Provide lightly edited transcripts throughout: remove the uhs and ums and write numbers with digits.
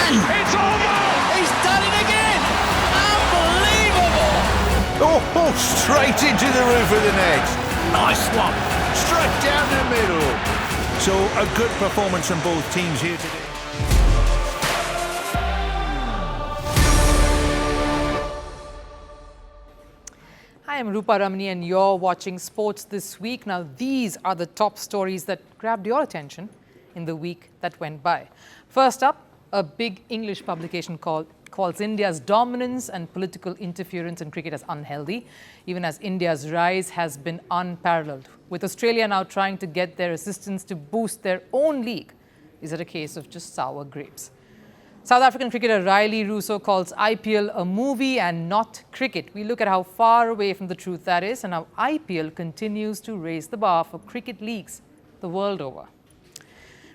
It's over! He's done it again! Unbelievable! Oh, straight into the roof of the net. Nice one. Straight down the middle. So a good performance from both teams here today. Hi, I'm Rupha Ramani and you're watching Sports This Week. Now, these are the top stories that grabbed your attention in the week that went by. First up, a big English publication calls India's dominance and political interference in cricket as unhealthy, even as India's rise has been unparalleled. With Australia now trying to get their assistance to boost their own league, is it a case of just sour grapes? South African cricketer Rilee Rossouw calls IPL a movie and not cricket. We look at how far away from the truth that is and how IPL continues to raise the bar for cricket leagues the world over.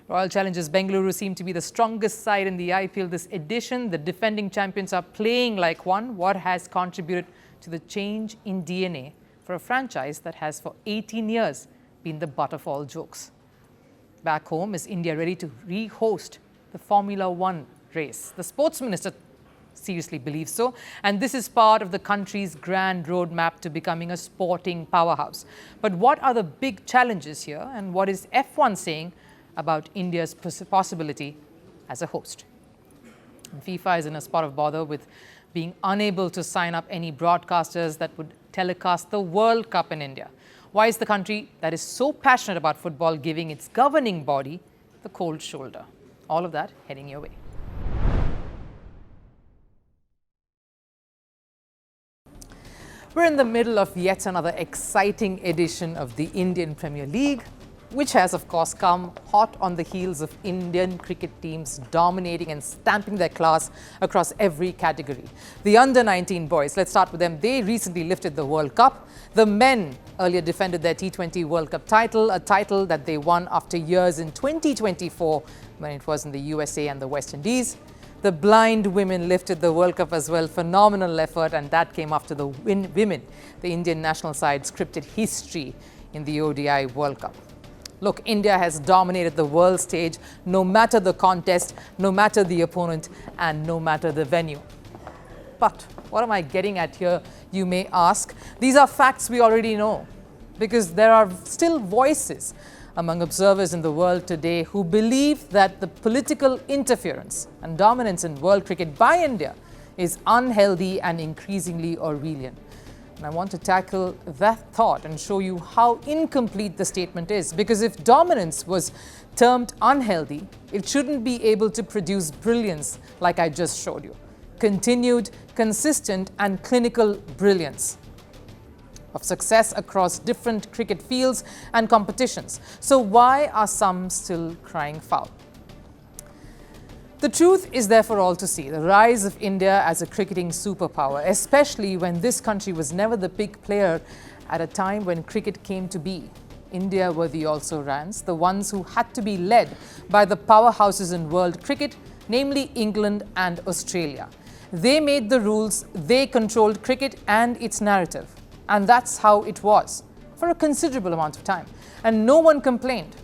Royal Challengers Bengaluru seem to be the strongest side in the IPL this edition. The defending champions are playing like one. What has contributed to the change in DNA for a franchise that has for 18 years been the butt of all jokes? Back home, is India ready to re-host the Formula One race? The sports minister seriously believes so, and this is part of the country's grand roadmap to becoming a sporting powerhouse. But what are the big challenges here, and what is F1 saying about India's possibility as a host? And FIFA is in a spot of bother with being unable to sign up any broadcasters that would telecast the World Cup in India. Why is the country that is so passionate about football giving its governing body the cold shoulder? All of that heading your way. We're in the middle of yet another exciting edition of the Indian Premier League, which has, of course, come hot on the heels of Indian cricket teams dominating and stamping their class across every category. The under-19 boys, let's start with them. They recently lifted the World Cup. The men earlier defended their T20 World Cup title, a title that they won after years in 2024 when it was in the USA and the West Indies. The blind women lifted the World Cup as well. Phenomenal effort, and that came after the women. The Indian national side scripted history in the ODI World Cup. Look, India has dominated the world stage, no matter the contest, no matter the opponent, and no matter the venue. But what am I getting at here, you may ask? These are facts we already know, because there are still voices among observers in the world today who believe that the political interference and dominance in world cricket by India is unhealthy and increasingly Orwellian. And I want to tackle that thought and show you how incomplete the statement is. Because if dominance was termed unhealthy, it shouldn't be able to produce brilliance like I just showed you. Continued, consistent and clinical brilliance of success across different cricket fields and competitions. So why are some still crying foul? The truth is there for all to see, the rise of India as a cricketing superpower, especially when this country was never the big player at a time when cricket came to be. India were the also-rans, the ones who had to be led by the powerhouses in world cricket, namely England and Australia. They made the rules, they controlled cricket and its narrative. And that's how it was for a considerable amount of time. And no one complained,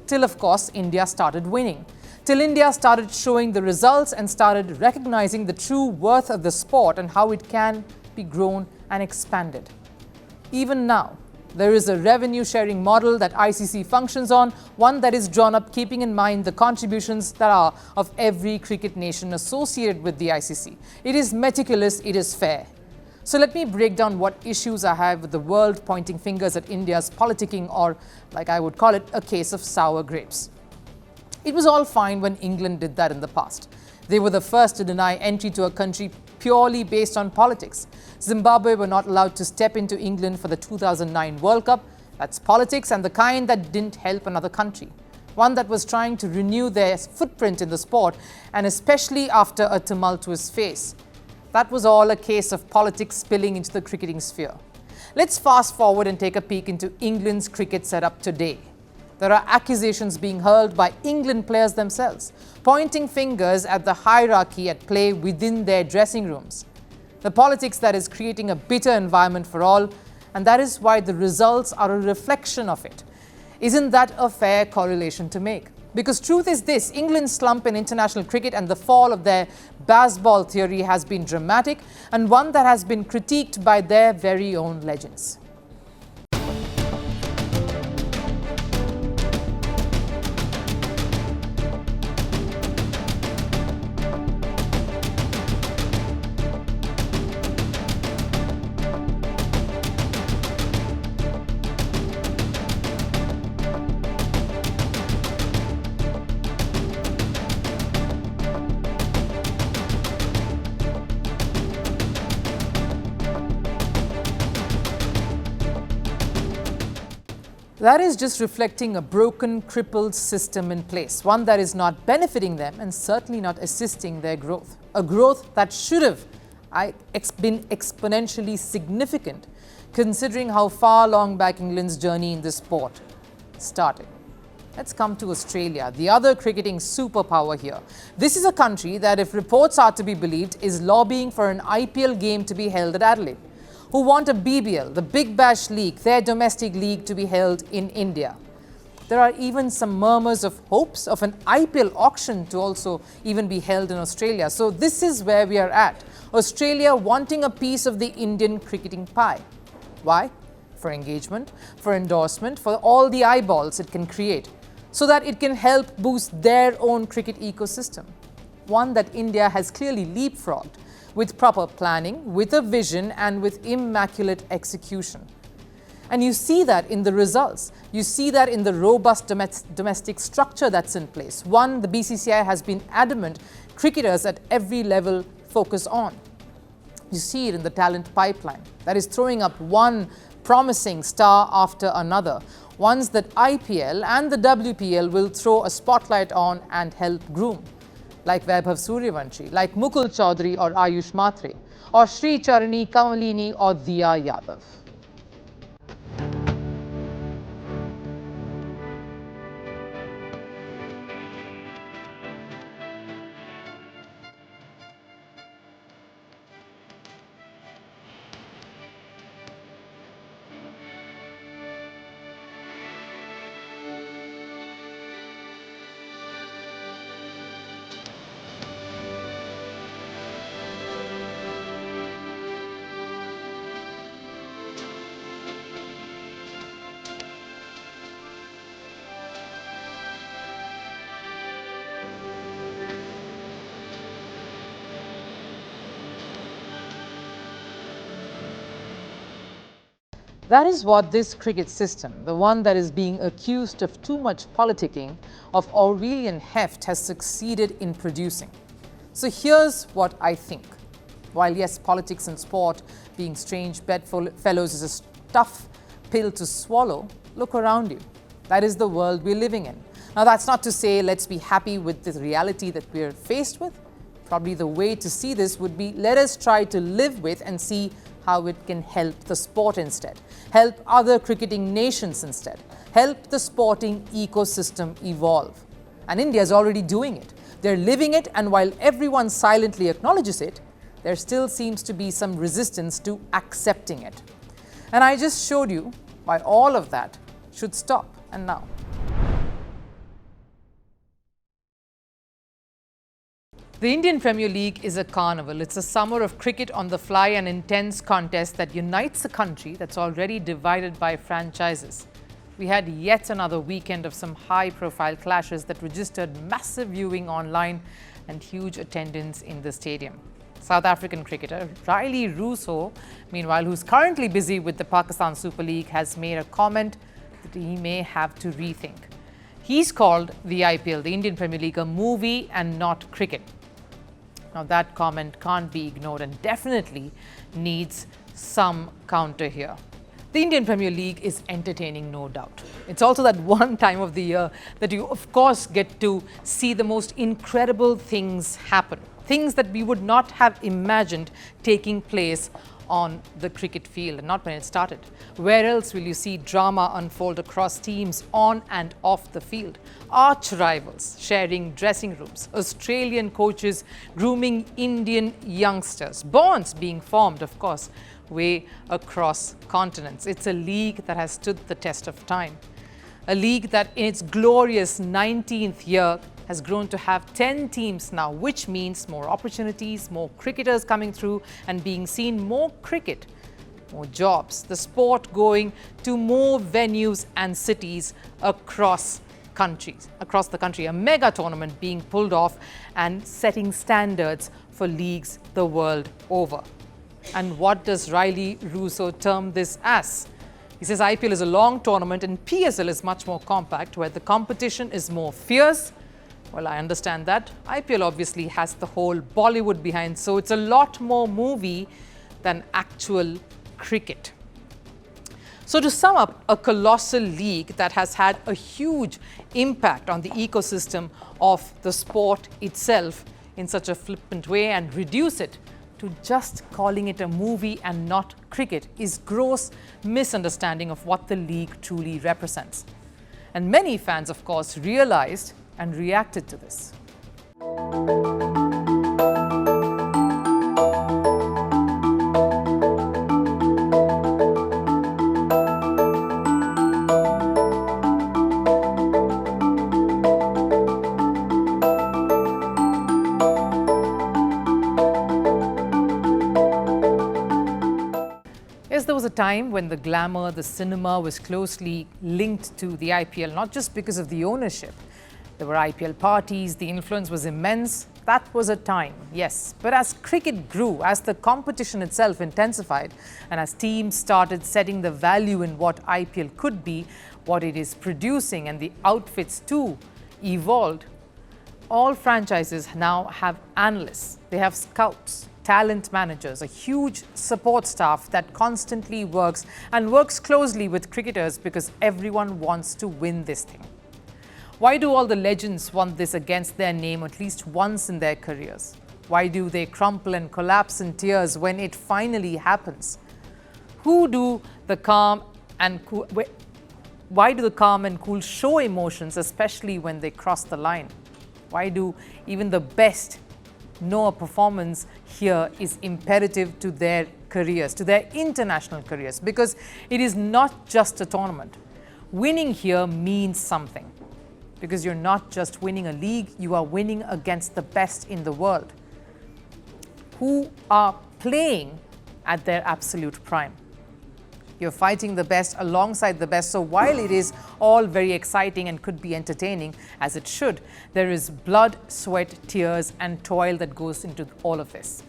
till of course India started winning. Till India started showing the results and started recognizing the true worth of the sport and how it can be grown and expanded. Even now, there is a revenue sharing model that ICC functions on, one that is drawn up keeping in mind the contributions that are of every cricket nation associated with the ICC. It is meticulous, it is fair. So let me break down what issues I have with the world pointing fingers at India's politicking, or like I would call it, a case of sour grapes. It was all fine when England did that in the past. They were the first to deny entry to a country purely based on politics. Zimbabwe were not allowed to step into England for the 2009 World Cup. That's politics, and the kind that didn't help another country. One that was trying to renew their footprint in the sport, and especially after a tumultuous phase. That was all a case of politics spilling into the cricketing sphere. Let's fast forward and take a peek into England's cricket setup today. There are accusations being hurled by England players themselves, pointing fingers at the hierarchy at play within their dressing rooms. The politics that is creating a bitter environment for all, and that is why the results are a reflection of it. Isn't that a fair correlation to make? Because truth is this, England's slump in international cricket and the fall of their baseball theory has been dramatic and one that has been critiqued by their very own legends. That is just reflecting a broken, crippled system in place, one that is not benefiting them and certainly not assisting their growth. A growth that should have been exponentially significant, considering how far long back England's journey in this sport started. Let's come to Australia, the other cricketing superpower here. This is a country that, if reports are to be believed, is lobbying for an IPL game to be held at Adelaide, who want a BBL, the Big Bash League, their domestic league, to be held in India. There are even some murmurs of hopes of an IPL auction to also even be held in Australia. So this is where we are at. Australia wanting a piece of the Indian cricketing pie. Why? For engagement, for endorsement, for all the eyeballs it can create, so that it can help boost their own cricket ecosystem. One that India has clearly leapfrogged, with proper planning, with a vision and with immaculate execution. And you see that in the results. You see that in the robust domestic structure that's in place. One, the BCCI has been adamant cricketers at every level focus on. You see it in the talent pipeline that is throwing up one promising star after another, ones that IPL and the WPL will throw a spotlight on and help groom, like Vaibhav Suryavanshi, like Mukul Chaudhary or Ayush Matre, or Sri Charani, Kamalini or Diya Yadav. That is what this cricket system, the one that is being accused of too much politicking, of Orwellian heft, has succeeded in producing. So here's what I think. While yes, politics and sport, being strange bedfellows, is a tough pill to swallow, look around you. That is the world we're living in. Now that's not to say let's be happy with the reality that we're faced with. Probably the way to see this would be, let us try to live with and see how it can help the sport instead, help other cricketing nations instead, help the sporting ecosystem evolve. And India is already doing it. They're living it, and while everyone silently acknowledges it, there still seems to be some resistance to accepting it. And I just showed you why all of that should stop. And now, the Indian Premier League is a carnival. It's a summer of cricket on the fly, an intense contest that unites a country that's already divided by franchises. We had yet another weekend of some high-profile clashes that registered massive viewing online and huge attendance in the stadium. South African cricketer Rilee Rossouw, meanwhile, who's currently busy with the Pakistan Super League, has made a comment that he may have to rethink. He's called the IPL, the Indian Premier League, a movie and not cricket. Now that comment can't be ignored and definitely needs some counter here. The Indian Premier League is entertaining, no doubt. It's also that one time of the year that you, of course, get to see the most incredible things happen. Things that we would not have imagined taking place on the cricket field, and not when it started. Where else will you see drama unfold across teams on and off the field? Arch rivals sharing dressing rooms, Australian coaches grooming Indian youngsters, bonds being formed, of course, way across continents. It's a league that has stood the test of time. A league that in its glorious 19th year has grown to have 10 teams now, which means more opportunities, more cricketers coming through and being seen, more cricket, more jobs, the sport going to more venues and cities across the country, a mega tournament being pulled off and setting standards for leagues the world over. And what does Rilee Rossouw term this as? He says IPL is a long tournament and PSL is much more compact, where the competition is more fierce. Well, I understand that. IPL obviously has the whole Bollywood behind, so it's a lot more movie than actual cricket. So to sum up, a colossal league that has had a huge impact on the ecosystem of the sport itself in such a flippant way and reduce it to just calling it a movie and not cricket is gross misunderstanding of what the league truly represents. And many fans, of course, realized and reacted to this. Yes, there was a time when the glamour, the cinema was closely linked to the IPL, not just because of the ownership. There were IPL parties, the influence was immense. That was a time, yes. But as cricket grew, as the competition itself intensified, and as teams started setting the value in what IPL could be, what it is producing, and the outfits too evolved, all franchises now have analysts, they have scouts, talent managers, a huge support staff that constantly works closely with cricketers because everyone wants to win this thing. Why do all the legends want this against their name at least once in their careers? Why do they crumple and collapse in tears when it finally happens? Why do the calm and cool show emotions, especially when they cross the line? Why do even the best know a performance here is imperative to their careers, to their international careers? Because it is not just a tournament. Winning here means something. Because you're not just winning a league, you are winning against the best in the world who are playing at their absolute prime. You're fighting the best alongside the best. So while it is all very exciting and could be entertaining, as it should, there is blood, sweat, tears, and toil that goes into all of this.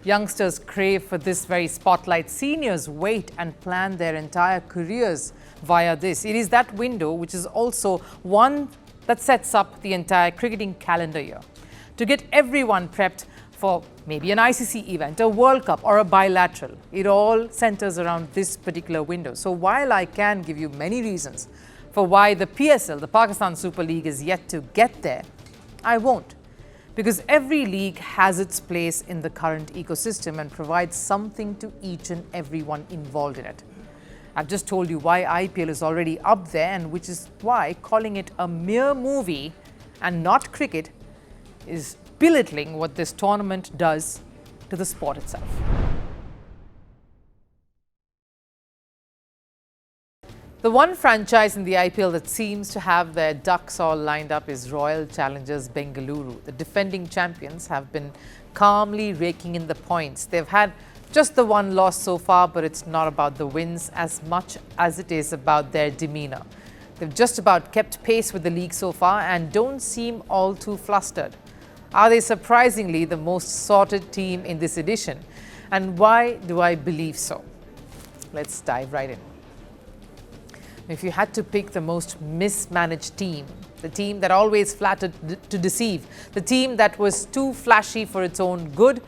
Youngsters crave for this very spotlight. Seniors wait and plan their entire careers via this. It is that window which is also one that sets up the entire cricketing calendar year. To get everyone prepped for maybe an ICC event, a World Cup or a bilateral, it all centers around this particular window. So while I can give you many reasons for why the PSL, the Pakistan Super League, is yet to get there, I won't. Because every league has its place in the current ecosystem and provides something to each and everyone involved in it. I've just told you why IPL is already up there, and which is why calling it a mere movie and not cricket is belittling what this tournament does to the sport itself. The one franchise in the IPL that seems to have their ducks all lined up is Royal Challengers Bengaluru. The defending champions have been calmly raking in the points. They've had just the one loss so far, but it's not about the wins as much as it is about their demeanor. They've just about kept pace with the league so far and don't seem all too flustered. Are they surprisingly the most sorted team in this edition? And why do I believe so? Let's dive right in. If you had to pick the most mismanaged team, the team that always flattered to deceive, the team that was too flashy for its own good,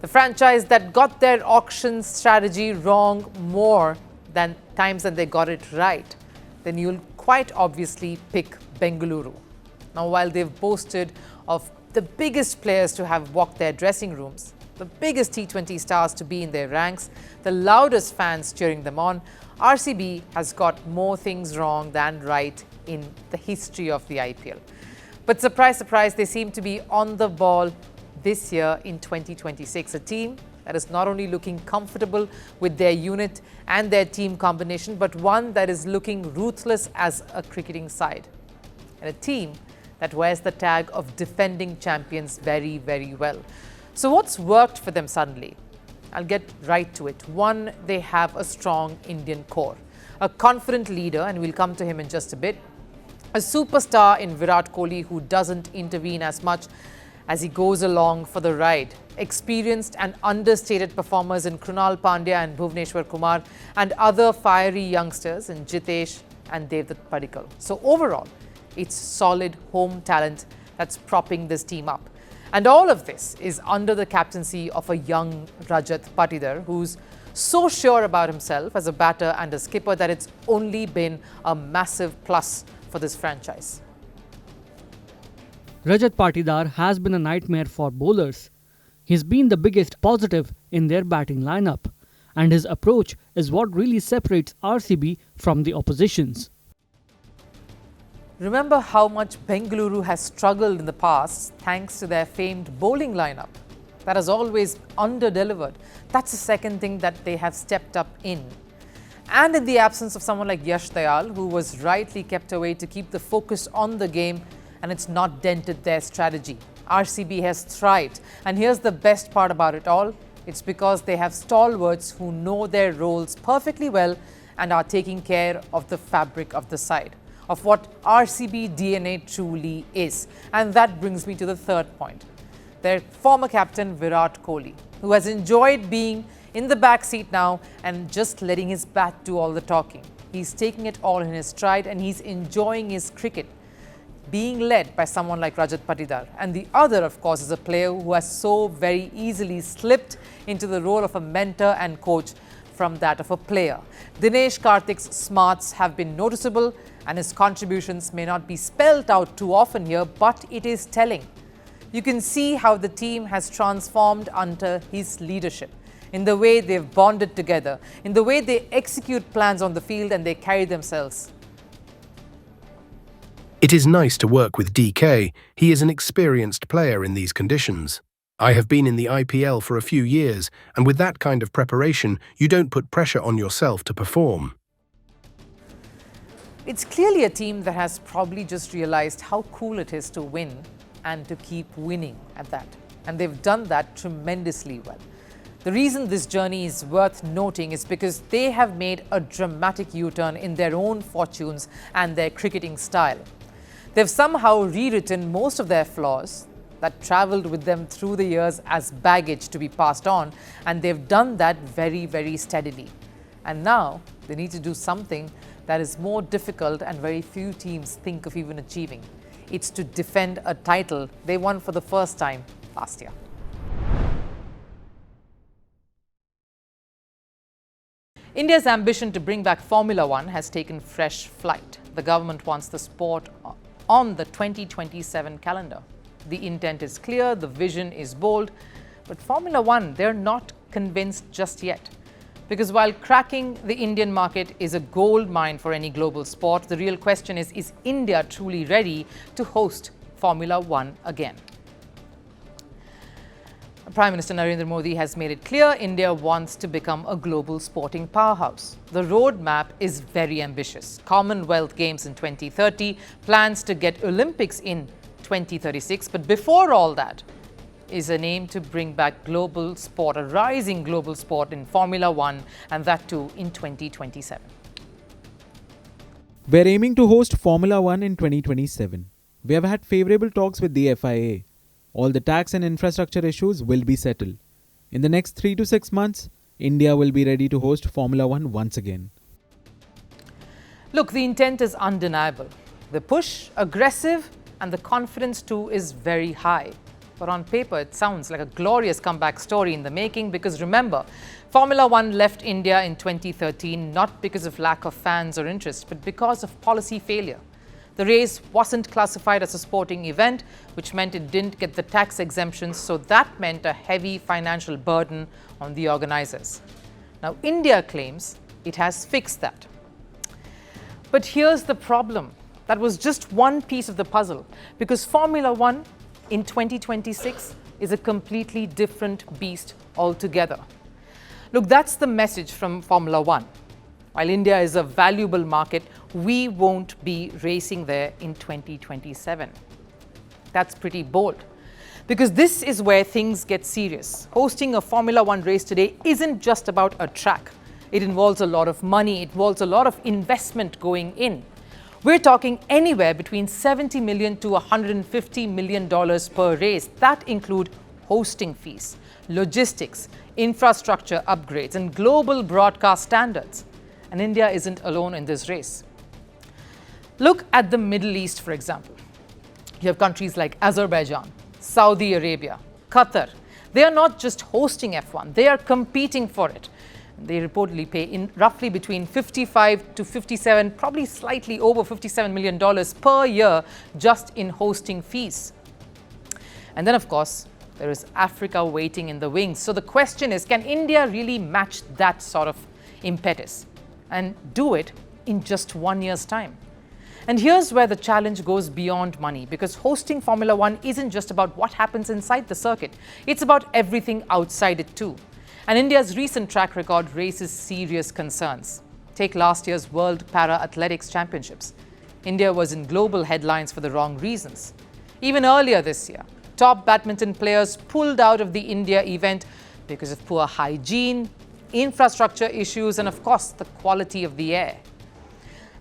the franchise that got their auction strategy wrong more than times than they got it right, then you'll quite obviously pick Bengaluru. Now, while they've boasted of the biggest players to have walked their dressing rooms, the biggest T20 stars to be in their ranks, the loudest fans cheering them on, RCB has got more things wrong than right in the history of the IPL. But surprise, surprise, they seem to be on the ball this year in 2026, a team that is not only looking comfortable with their unit and their team combination, but one that is looking ruthless as a cricketing side. And a team that wears the tag of defending champions very, very well. So what's worked for them suddenly? I'll get right to it. One, they have a strong Indian core, a confident leader, and we'll come to him in just a bit, a superstar in Virat Kohli who doesn't intervene as much as he goes along for the ride, experienced and understated performers in Krunal Pandya and Bhuvneshwar Kumar, and other fiery youngsters in Jitesh and Devdutt Padikkal. So overall, it's solid home talent that's propping this team up. And all of this is under the captaincy of a young Rajat Patidar, who's so sure about himself as a batter and a skipper that it's only been a massive plus for this franchise. Rajat Patidar has been a nightmare for bowlers. He's been the biggest positive in their batting lineup, and his approach is what really separates RCB from the oppositions. Remember how much Bengaluru has struggled in the past thanks to their famed bowling lineup that has always under-delivered. That's the second thing that they have stepped up in. And in the absence of someone like Yash Dayal, who was rightly kept away to keep the focus on the game, and it's not dented their strategy. RCB has thrived. And here's the best part about it all. It's because they have stalwarts who know their roles perfectly well and are taking care of the fabric of the side, of what RCB DNA truly is. And that brings me to the third point. Their former captain Virat Kohli, who has enjoyed being in the back seat now and just letting his bat do all the talking. He's taking it all in his stride and he's enjoying his cricket, being led by someone like Rajat Patidar. And the other, of course, is a player who has so very easily slipped into the role of a mentor and coach from that of a player. Dinesh Karthik's smarts have been noticeable and his contributions may not be spelled out too often here, but it is telling. You can see how the team has transformed under his leadership, in the way they've bonded together, in the way they execute plans on the field and they carry themselves. It is nice to work with DK. He is an experienced player in these conditions. I have been in the IPL for a few years, and with that kind of preparation, you don't put pressure on yourself to perform. It's clearly a team that has probably just realized how cool it is to win and to keep winning at that. And they've done that tremendously well. The reason this journey is worth noting is because they have made a dramatic U-turn in their own fortunes and their cricketing style. They've somehow rewritten most of their flaws that travelled with them through the years as baggage to be passed on, and they've done that very, very steadily. And now they need to do something that is more difficult and very few teams think of even achieving. It's to defend a title they won for the first time last year. India's ambition to bring back Formula One has taken fresh flight. The government wants the sport on the 2027 calendar. The intent is clear, the vision is bold, but Formula One, they're not convinced just yet. Because while cracking the Indian market is a gold mine for any global sport, the real question is India truly ready to host Formula One again? Prime Minister Narendra Modi has made it clear India wants to become a global sporting powerhouse. The roadmap is very ambitious. Commonwealth Games in 2030, plans to get Olympics in 2036. But before all that is an aim to bring back global sport, a rising global sport in Formula One, and that too in 2027. We're aiming to host Formula One in 2027. We have had favourable talks with the FIA. All the tax and infrastructure issues will be settled. In the next 3 to 6 months, India will be ready to host Formula One once again. Look, the intent is undeniable. The push, aggressive, and the confidence too is very high. But on paper, it sounds like a glorious comeback story in the making because remember, Formula One left India in 2013 not because of lack of fans or interest, but because of policy failure. The race wasn't classified as a sporting event, which meant it didn't get the tax exemptions, so that meant a heavy financial burden on the organizers. Now, India claims it has fixed that. But here's the problem. That was just one piece of the puzzle, because Formula One in 2026 is a completely different beast altogether. Look, that's the message from Formula One. While India is a valuable market, we won't be racing there in 2027. That's pretty bold. Because this is where things get serious. Hosting a Formula One race today isn't just about a track. It involves a lot of money, it involves a lot of investment going in. We're talking anywhere between $70 million to $150 million per race. That include hosting fees, logistics, infrastructure upgrades, and global broadcast standards. And India isn't alone in this race. Look at the Middle East, for example. You have countries like Azerbaijan, Saudi Arabia, Qatar. They are not just hosting F1, they are competing for it. They reportedly pay in roughly between 55 to 57, probably slightly over $57 million per year just in hosting fees. And then, of course, there is Africa waiting in the wings. So the question is, can India really match that sort of impetus and do it in just 1 year's time? And here's where the challenge goes beyond money, because hosting Formula One isn't just about what happens inside the circuit. It's about everything outside it too. And India's recent track record raises serious concerns. Take last year's World Para Athletics Championships. India was in global headlines for the wrong reasons. Even earlier this year, top badminton players pulled out of the India event because of poor hygiene, infrastructure issues, and of course, the quality of the air.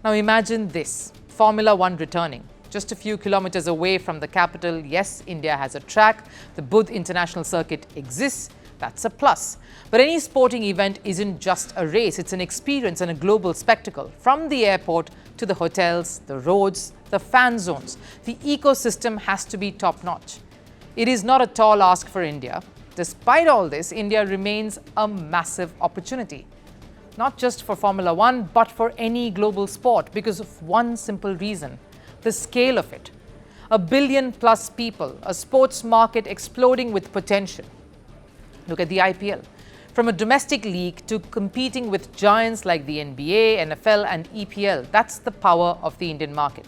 Now imagine this, Formula One returning. Just a few kilometers away from the capital, yes, India has a track. The Budh International Circuit exists. That's a plus. But any sporting event isn't just a race, it's an experience and a global spectacle. From the airport to the hotels, the roads, the fan zones, the ecosystem has to be top-notch. It is not a tall ask for India. Despite all this, India remains a massive opportunity. Not just for Formula One, but for any global sport, because of one simple reason: the scale of it. 1 billion plus people, a sports market exploding with potential. Look at the IPL. From a domestic league to competing with giants like the NBA, NFL, and EPL, that's the power of the Indian market.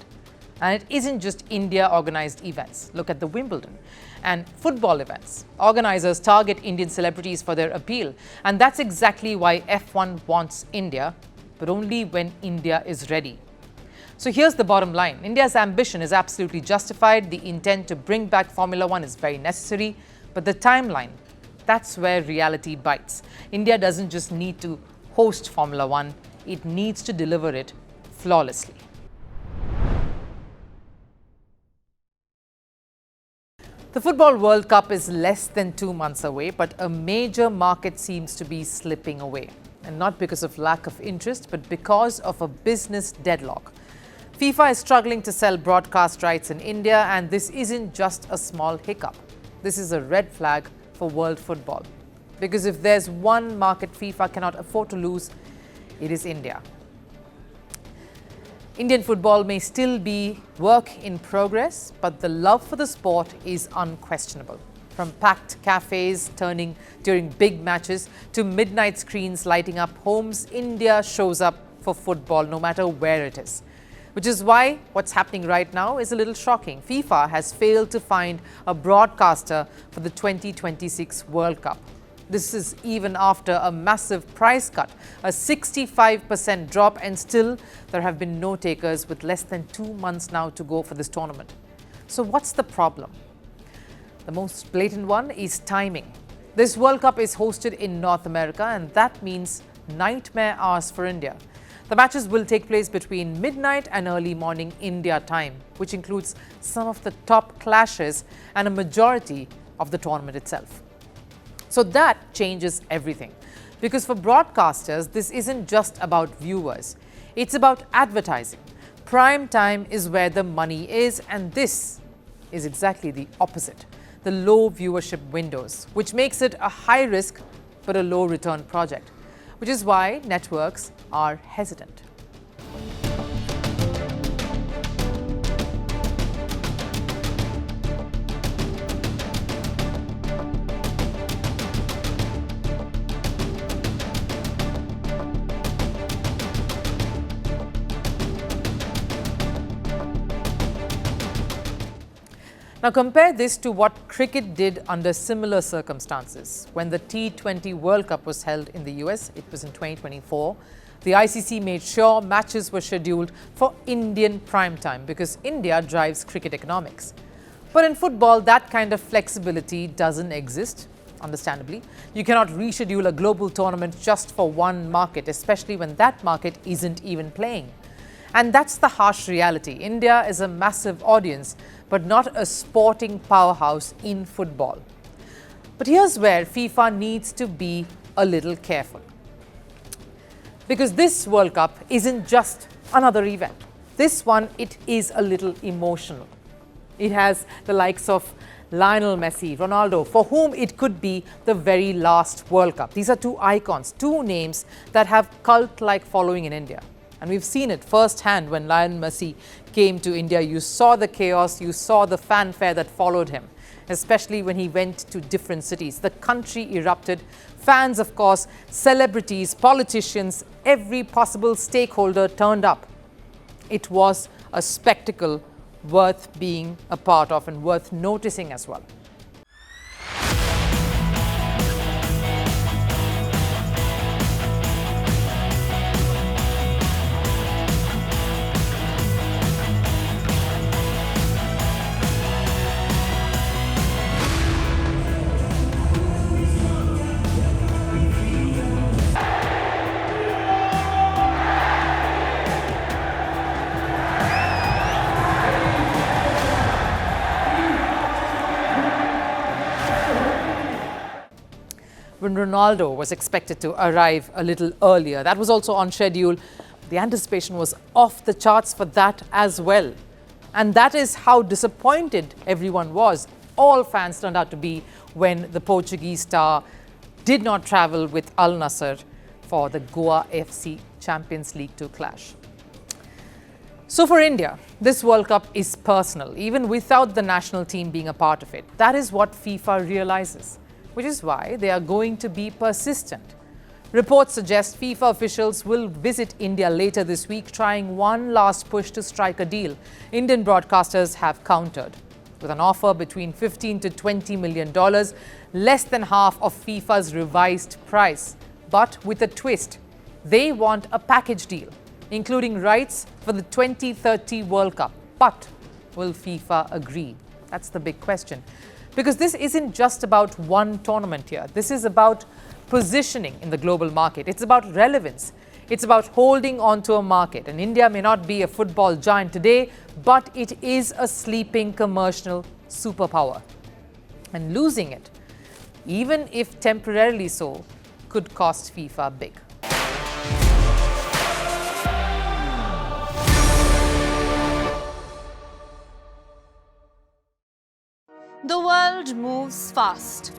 And it isn't just India-organized events. Look at the Wimbledon and football events. Organizers target Indian celebrities for their appeal. And that's exactly why F1 wants India, but only when India is ready. So here's the bottom line. India's ambition is absolutely justified. The intent to bring back Formula One is very necessary. But the timeline, that's where reality bites. India doesn't just need to host Formula One, it needs to deliver it flawlessly. The Football World Cup is less than 2 months away, but a major market seems to be slipping away. And not because of lack of interest, but because of a business deadlock. FIFA is struggling to sell broadcast rights in India, and this isn't just a small hiccup. This is a red flag for world football. Because if there's one market FIFA cannot afford to lose, it is India. Indian football may still be work in progress, but the love for the sport is unquestionable. From packed cafes turning during big matches to midnight screens lighting up homes, India shows up for football no matter where it is. Which is why what's happening right now is a little shocking. FIFA has failed to find a broadcaster for the 2026 World Cup. This is even after a massive price cut, a 65% drop, and still there have been no takers with less than 2 months now to go for this tournament. So what's the problem? The most blatant one is timing. This World Cup is hosted in North America, and that means nightmare hours for India. The matches will take place between midnight and early morning India time, which includes some of the top clashes and a majority of the tournament itself. So that changes everything. Because for broadcasters, this isn't just about viewers. It's about advertising. Prime time is where the money is, and this is exactly the opposite. The low viewership windows, which makes it a high risk but a low return project, which is why networks are hesitant. Now, Now compare this to what cricket did under similar circumstances. When the T20 World Cup was held in the US, it was in 2024, the ICC made sure matches were scheduled for Indian prime time because India drives cricket economics. But in football, that kind of flexibility doesn't exist, understandably. You cannot reschedule a global tournament just for one market, especially when that market isn't even playing. And that's the harsh reality. India is a massive audience, but not a sporting powerhouse in football. But here's where FIFA needs to be a little careful. Because this World Cup isn't just another event. This one, it is a little emotional. It has the likes of Lionel Messi, Ronaldo, for whom it could be the very last World Cup. These are two icons, two names that have cult-like following in India. And we've seen it firsthand when Lionel Messi came to India. You saw the chaos, you saw the fanfare that followed him, especially when he went to different cities. The country erupted. Fans, of course, celebrities, politicians, every possible stakeholder turned up. It was a spectacle worth being a part of and worth noticing as well. When Ronaldo was expected to arrive a little earlier, that was also on schedule. The anticipation was off the charts for that as well. And that is how disappointed everyone was. All fans turned out to be when the Portuguese star did not travel with Al Nassr for the Goa FC Champions League 2 clash. So for India, this World Cup is personal, even without the national team being a part of it. That is what FIFA realizes, which is why they are going to be persistent. Reports suggest FIFA officials will visit India later this week, trying one last push to strike a deal. Indian broadcasters have countered with an offer between $15 to $20 million, less than half of FIFA's revised price. But with a twist, they want a package deal, including rights for the 2030 World Cup. But will FIFA agree? That's the big question. Because this isn't just about one tournament here. This is about positioning in the global market. It's about relevance. It's about holding on to a market. And India may not be a football giant today, but it is a sleeping commercial superpower. And losing it, even if temporarily so, could cost FIFA big. The world moves fast.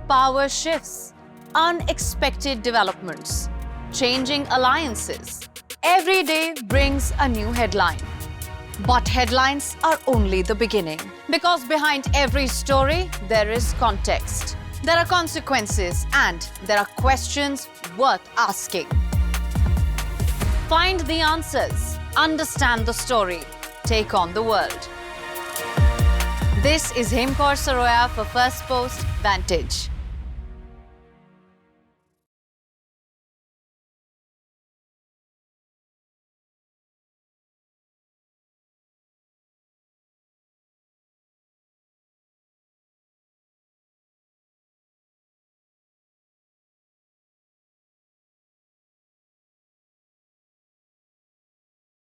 Power shifts, unexpected developments, changing alliances. Every day brings a new headline. But headlines are only the beginning. Because behind every story, there is context. There are consequences and there are questions worth asking. Find the answers, understand the story, take on the world. This is Hemkaur Saroya for Firstpost Vantage.